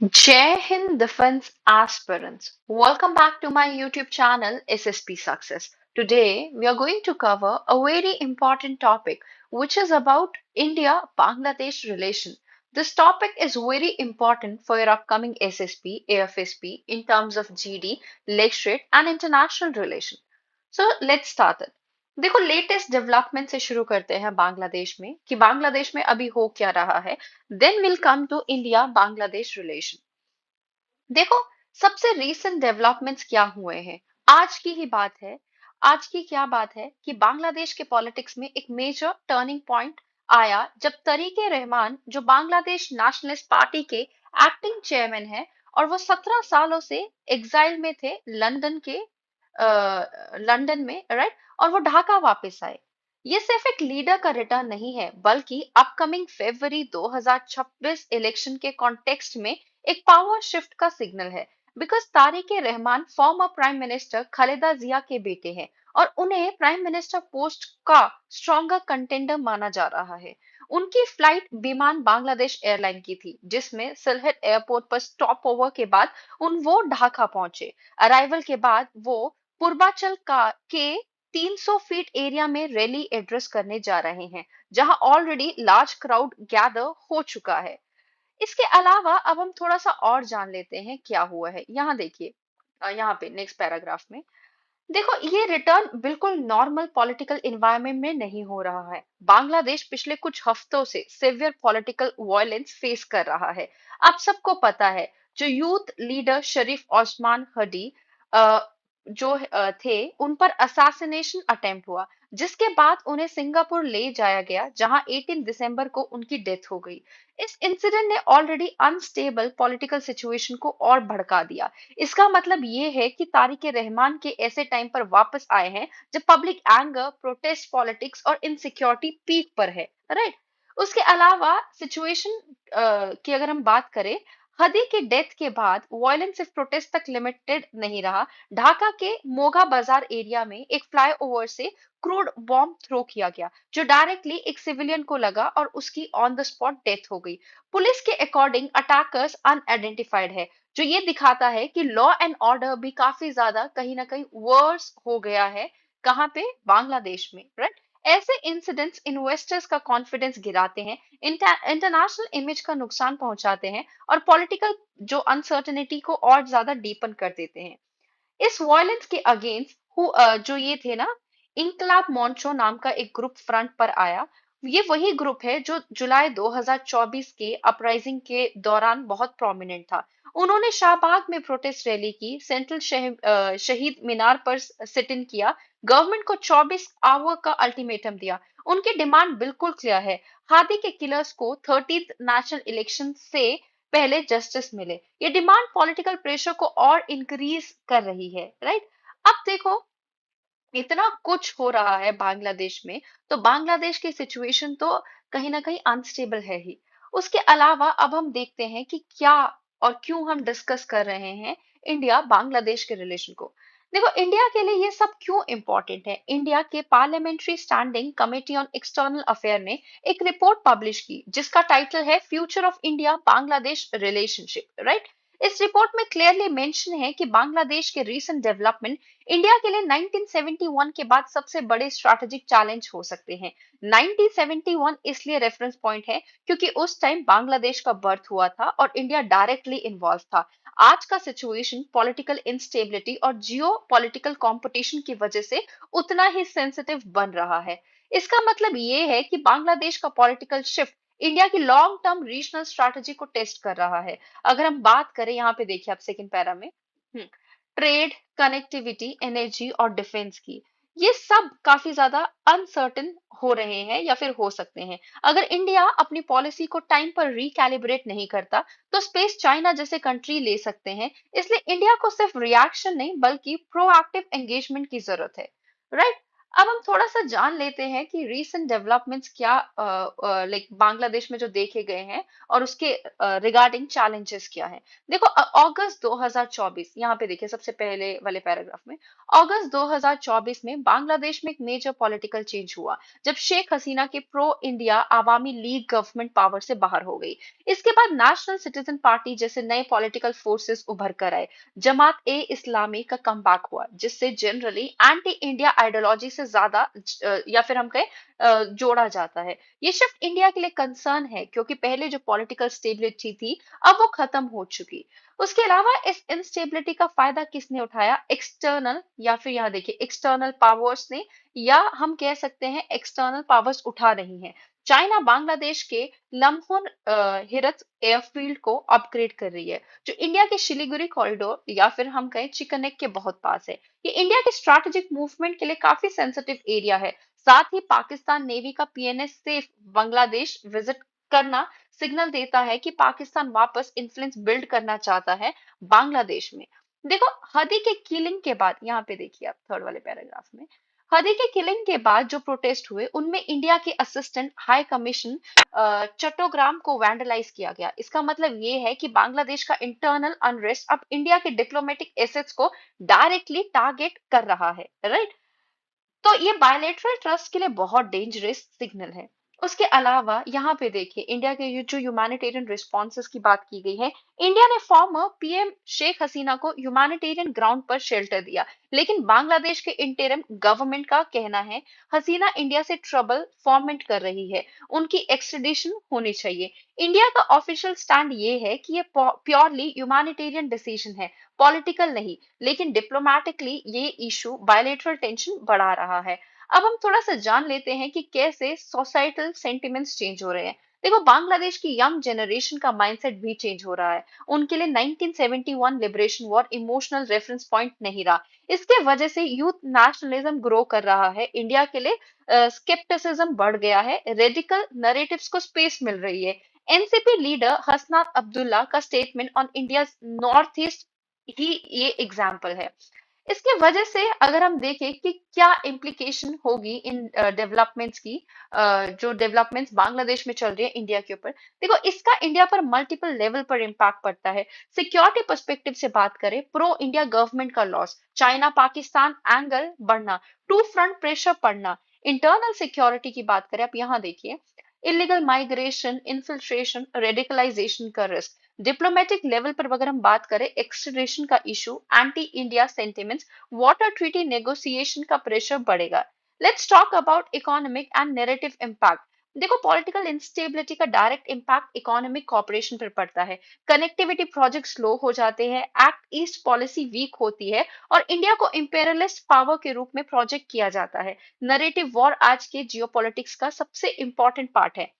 Jai Hind Defense Aspirants. Welcome back to my YouTube channel SSP Success. Today we are going to cover a very important topic which is about India Bangladesh relation. This topic is very important for your upcoming SSP, AFSP in terms of GD, lecturate and international relation. So let's start it. देखो latest development से शुरू करते हैं बांग्लादेश में कि बांग्लादेश में अभी हो क्या रहा है then will come to India Bangladesh relation देखो सबसे रीसेंट डेवलपमेंट्स क्या हुए हैं आज की ही बात है आज की क्या बात है कि बांग्लादेश के पॉलिटिक्स में एक मेजर टर्निंग पॉइंट आया जब तरीक ए रहमान जो बांग्लादेश नेशनलिस्ट पार्टी के एक्टिंग चेयरमैन है और वो 17 सालों से एग्जाइल में थे लंदन में राइट और वो ढाका वापस आए ये सिर्फ एक लीडर का रिटर्न नहीं है बल्कि अपकमिंग फरवरी 2026 इलेक्शन के कॉन्टेक्स्ट में एक पावर शिफ्ट का सिग्नल है because Tarique Rahman former prime minister Khaleda Zia के बेटे हैं और उन्हें प्राइम मिनिस्टर पोस्ट का स्ट्रॉन्गर कंटेंडर माना जा रहा है उनकी फ्लाइट विमान बांग्लादेश एयरलाइन की थी जिसमें सिलहट एयरपोर्ट पर स्टॉप ओवर के बाद वो ढाका पहुंचे अराइवल के बाद वो पूर्वांचल का के 300 फीट एरिया में रैली एड्रेस करने जा रहे हैं जहां ऑलरेडी लार्ज क्राउड गैदर हो चुका है इसके अलावा अब हम थोड़ा सा और जान लेते हैं क्या हुआ है यहाँ देखिए यहाँ पे नेक्स्ट पैराग्राफ में देखो ये रिटर्न बिल्कुल नॉर्मल पॉलिटिकल इन्वायरमेंट में नहीं हो रहा है बांग्लादेश पिछले कुछ हफ्तों से सिवियर पॉलिटिकल वायलेंस फेस कर रहा है आप सबको पता है जो यूथ लीडर शरीफ ओस्मान हडी जो थे उन पर असैसिनेशन अटेम्प्ट हुआ जिसके बाद उन्हें सिंगापुर ले जाया गया जहां 18 दिसंबर को उनकी डेथ हो गई इस इंसिडेंट ने ऑलरेडी अनस्टेबल पॉलिटिकल सिचुएशन को और भड़का दिया इसका मतलब ये है कि तारिक रहमान के ऐसे टाइम पर वापस आए हैं जब पब्लिक एंगर प्रोटेस्ट पॉलिटिक्स और इनसिक्योरिटी पीक पर है राइट उसके अलावा सिचुएशन की अगर हम बात करें हदी की डेथ के बाद वायलेंस सिर्फ प्रोटेस्ट तक लिमिटेड नहीं रहा ढाका के मोगा बाजार एरिया में एक फ्लाईओवर से क्रूड बॉम्ब थ्रो किया गया जो डायरेक्टली एक सिविलियन को लगा और उसकी ऑन द स्पॉट डेथ हो गई पुलिस के अकॉर्डिंग अटैकर्स अनआइडेंटिफाइड है जो ये दिखाता है कि लॉ एंड ऑर्डर भी काफी ज्यादा कहीं ना कहीं वर्स हो गया है कहाँ पे बांग्लादेश में राइट ऐसे इंसिडेंट्स इन्वेस्टर्स का कॉन्फिडेंस गिराते हैं इंटरनेशनल इमेज का नुकसान पहुंचाते हैं और पॉलिटिकल जो अनसर्टेनिटी को और ज्यादा डीपन कर देते हैं इस वायलेंस के अगेंस्ट जो ये थे ना इनकलाब मोर्चो नाम का एक ग्रुप फ्रंट पर आया ये वही ग्रुप है जो जुलाई 2024 के अपराइजिंग के दौरान बहुत प्रोमिनेंट था उन्होंने शाहबाग में प्रोटेस्ट रैली की सेंट्रल शहीद मीनार पर सिट इन किया गवर्नमेंट को 24 आवर का अल्टीमेटम दिया उनकी डिमांड बिल्कुल क्लियर है हादी के किलर्स को 30th नेशनल इलेक्शन से पहले जस्टिस मिले ये डिमांड पॉलिटिकल प्रेशर को और इंक्रीज कर रही है राइट अब देखो इतना कुछ हो रहा है बांग्लादेश में तो बांग्लादेश की सिचुएशन तो कहीं ना कहीं अनस्टेबल है ही उसके अलावा अब हम देखते हैं कि क्या और क्यों हम डिस्कस कर रहे हैं इंडिया बांग्लादेश के रिलेशन को देखो इंडिया के लिए ये सब क्यों इंपॉर्टेंट है इंडिया के parliamentary standing committee on external affair ने एक रिपोर्ट पब्लिश की जिसका टाइटल है future of India Bangladesh relationship right इस रिपोर्ट में क्लियरली मेंशन है कि बांग्लादेश के रीसेंट डेवलपमेंट इंडिया के लिए 1971 के बाद सबसे बड़े स्ट्रैटेजिक चैलेंज हो सकते हैं 1971 इसलिए रेफरेंस पॉइंट है क्योंकि उस टाइम बांग्लादेश का बर्थ हुआ था और इंडिया डायरेक्टली इन्वॉल्व था आज का सिचुएशन पॉलिटिकल इंस्टेबिलिटी और जियो पॉलिटिकल कॉम्पिटिशन की वजह से उतना ही सेंसिटिव बन रहा है इसका मतलब ये है कि बांग्लादेश का पॉलिटिकल शिफ्ट इंडिया की लॉन्ग टर्म रीजनल स्ट्रैटेजी को टेस्ट कर रहा है अगर हम बात करें यहाँ पे देखिए आप सेकंड पैरा में ट्रेड कनेक्टिविटी एनर्जी और डिफेंस की ये सब काफी ज्यादा अनसर्टेन हो रहे हैं या फिर हो सकते हैं अगर इंडिया अपनी पॉलिसी को टाइम पर रिकैलिब्रेट नहीं करता तो स्पेस चाइना जैसे कंट्री ले सकते हैं इसलिए इंडिया को सिर्फ रिएक्शन नहीं बल्कि प्रोएक्टिव एंगेजमेंट की जरूरत है राइट अब हम थोड़ा सा जान लेते हैं कि रीसेंट डेवलपमेंट्स क्या लाइक बांग्लादेश में जो देखे गए हैं और उसके रिगार्डिंग चैलेंजेस क्या हैं। देखो अगस्त 2024, यहाँ पे देखिए सबसे पहले वाले पैराग्राफ में, अगस्त 2024 में बांग्लादेश में एक मेजर पॉलिटिकल चेंज हुआ जब शेख हसीना के pro India Awami league government power से बाहर हो गई। इसके बाद नेशनल सिटीजन पार्टी जैसे नए पॉलिटिकल फोर्सेस उभर कर आए। जमात ए इस्लामी का कमबैक हुआ जिससे जनरली एंटी इंडिया आइडियोलॉजी से ज्यादा या फिर हम कहें जोड़ा जाता है। ये शिफ्ट इंडिया के लिए कंसर्न है क्योंकि पहले जो पॉलिटिकल स्टेबिलिटी थी अब वो खत्म हो चुकी। उसके अलावा इस इंस्टेबिलिटी का फायदा किसने उठाया? एक्सटर्नल, या फिर यहाँ देखिए एक्सटर्नल पावर्स ने, या हम कह सकते हैं एक्सटर्नल पावर्स उठा रही हैं। चाइना बांग्लादेश के लम्होन हिरत एयरफील्ड को अपग्रेड कर रही है जो इंडिया के शिलीगुड़ी कॉरिडोर या फिर हम कहें चिकनेक के बहुत पास है। ये इंडिया के स्ट्रैटेजिक मूवमेंट के लिए काफी सेंसिटिव एरिया है। साथ ही पाकिस्तान नेवी का पीएनएस सेफ बांग्लादेश विजिट करना सिग्नल देता है कि पाकिस्तान वापस इन्फ्लुएंस बिल्ड करना चाहता है बांग्लादेश में। देखो, हदी के किलिंग के बाद, यहाँ पे देखिए आप थर्ड वाले पैराग्राफ में, हदी के किलिंग के बाद जो प्रोटेस्ट हुए उनमें इंडिया के असिस्टेंट हाई कमीशन चट्टोग्राम को वैंडलाइज किया गया। इसका मतलब ये है कि बांग्लादेश का इंटरनल अनरेस्ट अब इंडिया के डिप्लोमेटिक एसेट्स को डायरेक्टली टारगेट कर रहा है, राइट? तो ये बायलेटरल ट्रस्ट के लिए बहुत डेंजरस सिग्नल है। उसके अलावा यहाँ पे देखिए इंडिया के ये जो ह्यूमैनिटेरियन रिस्पॉन्सेस की बात की गई है, इंडिया ने फॉर्मर पीएम शेख हसीना को ह्यूमैनिटेरियन ग्राउंड पर शेल्टर दिया, लेकिन बांग्लादेश के इंटरिम गवर्नमेंट का कहना है हसीना इंडिया से ट्रबल फॉर्मेट कर रही है, उनकी एक्सट्रेडिशन होनी चाहिए। इंडिया का ऑफिशियल स्टैंड ये है कि ये प्योरली ह्यूमैनिटेरियन डिसीजन है, पॉलिटिकल नहीं, लेकिन डिप्लोमेटिकली ये इशू बायलेटरल टेंशन बढ़ा रहा है। अब हम थोड़ा सा जान लेते हैं कि कैसे सोसाइटल सेंटिमेंट्स चेंज हो रहे हैं। देखो, बांग्लादेश की यंग जनरेशन का माइंडसेट भी चेंज हो रहा है। उनके लिए 1971 liberation war emotional reference point नहीं रहा। इसके वजह से यूथ नेशनलिज्म ग्रो कर रहा है। इंडिया के लिए स्केप्टिसिज्म बढ़ गया है, रेडिकल नरेटिव्स को स्पेस मिल रही है। एनसीपी लीडर हसनात अब्दुल्ला का statement on India north east ही ये एग्जाम्पल है। इसके वजह से अगर हम देखें कि क्या इम्प्लीकेशन होगी इन डेवलपमेंट्स की, जो डेवलपमेंट्स बांग्लादेश में चल रही है इंडिया के ऊपर, देखो इसका इंडिया पर मल्टीपल लेवल पर इम्पैक्ट पड़ता है। सिक्योरिटी पर्सपेक्टिव से बात करें, प्रो इंडिया गवर्नमेंट का लॉस, चाइना पाकिस्तान एंगल बढ़ना, टू फ्रंट प्रेशर पड़ना। इंटरनल सिक्योरिटी की बात करें, आप यहाँ देखिए इलीगल माइग्रेशन, इन्फिल्ट्रेशन, रेडिकलाइजेशन का रिस्क। डिप्लोमेटिक लेवल पर अगर हम बात करें, एक्सट्रेडिशन का issue, anti India sentiments, water treaty negotiation का प्रेशर बढ़ेगा। Let's talk about economic and narrative impact. देखो, पॉलिटिकल इंस्टेबिलिटी का डायरेक्ट इम्पैक्ट इकोनॉमिक कॉपरेशन पर पड़ता है। कनेक्टिविटी प्रोजेक्ट स्लो हो जाते हैं, एक्ट ईस्ट पॉलिसी वीक होती है और इंडिया को इंपेरियलिस्ट पावर के रूप में प्रोजेक्ट किया जाता है। नरेटिव वॉर आज के जियोपॉलिटिक्स का सबसे इंपॉर्टेंट पार्ट है।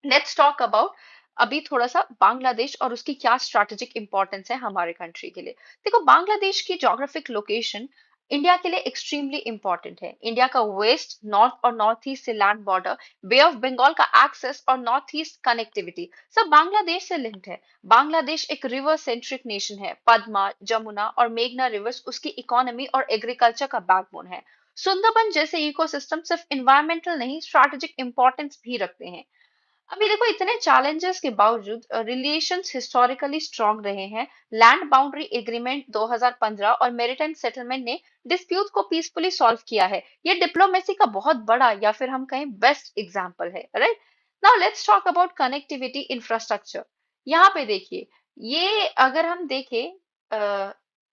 लेट्स टॉक अबाउट अभी थोड़ा सा बांग्लादेश और उसकी क्या स्ट्रैटेजिक इंपॉर्टेंस है हमारे कंट्री के लिए। देखो, बांग्लादेश की ज्योग्राफिक लोकेशन इंडिया के लिए एक्सट्रीमली इंपॉर्टेंट है। इंडिया का वेस्ट, नॉर्थ और नॉर्थ ईस्ट से land border, bay of Bengal का एक्सेस और नॉर्थ ईस्ट कनेक्टिविटी सब बांग्लादेश से लिंक्ड है। बांग्लादेश एक रिवर सेंट्रिक नेशन है। पद्मा, जमुना और मेघना रिवर्स उसकी इकोनॉमी और एग्रीकल्चर का बैकबोन है। सुंदरबन जैसे इकोसिस्टम सिर्फ इन्वायरमेंटल नहीं, स्ट्रैटेजिक इंपॉर्टेंस भी रखते हैं। अभी देखो, इतने चैलेंजेस के बावजूद रिलेशंस हिस्टोरिकली स्ट्रांग रहे हैं। लैंड बाउंड्री एग्रीमेंट 2015 और मेरिटाइम सेटलमेंट ने डिस्प्यूट को पीसफुली सॉल्व किया है। ये डिप्लोमेसी का बहुत बड़ा या फिर हम कहें बेस्ट एग्जांपल है, right? Now let's talk about connectivity infrastructure. यहाँ पे देखिए, ये अगर हम देखें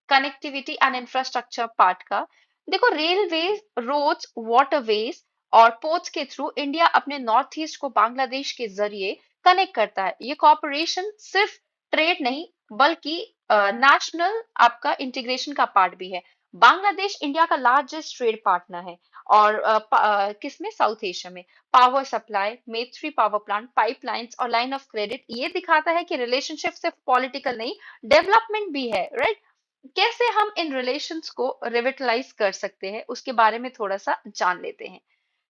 कनेक्टिविटी एंड इंफ्रास्ट्रक्चर पार्ट का, देखो रेलवेज, रोड्स, वाटरवेज और पोर्ट्स के थ्रू इंडिया अपने नॉर्थ ईस्ट को बांग्लादेश के जरिए कनेक्ट करता है। ये कॉपरेशन सिर्फ ट्रेड नहीं बल्कि नेशनल आपका इंटीग्रेशन का पार्ट भी है। बांग्लादेश इंडिया का लार्जेस्ट ट्रेड पार्टनर है और किसमें? साउथ एशिया में। Power supply, Maitree power plant, pipelines और लाइन ऑफ क्रेडिट ये दिखाता है कि रिलेशनशिप सिर्फ पॉलिटिकल नहीं, डेवलपमेंट भी है, राइट? कैसे हम इन रिलेशंस को रिविटलाइज कर सकते हैं उसके बारे में थोड़ा सा जान लेते हैं।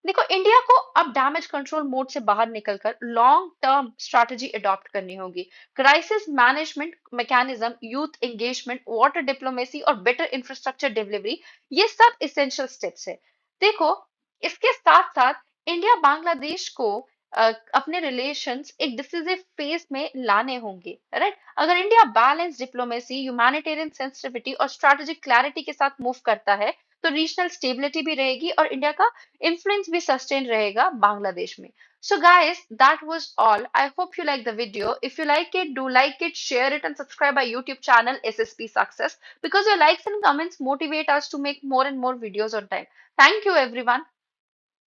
देखो, इंडिया को अब डैमेज कंट्रोल मोड से बाहर निकलकर लॉन्ग टर्म स्ट्रैटेजी अडॉप्ट करनी होगी। Crisis management mechanism, youth engagement, water diplomacy और बेटर इंफ्रास्ट्रक्चर डिलीवरी, ये सब इसेंशियल स्टेप्स है। देखो, इसके साथ साथ इंडिया बांग्लादेश को अपने रिलेशंस एक डिसिसिव फेज में लाने होंगे, राइट? अगर India balance diplomacy, humanitarian sensitivity और स्ट्रेटेजिक क्लैरिटी के साथ मूव करता है, तो रीजनल स्टेबिलिटी भी रहेगी और इंडिया का इन्फ्लुएंस भी सस्टेन रहेगा बांग्लादेश में. So guys, that was all. I hope you like the video. If you like it, do like it, share it, and subscribe our YouTube channel SSP Success, because your likes and comments motivate us to make more and more videos on time. Thank you, everyone.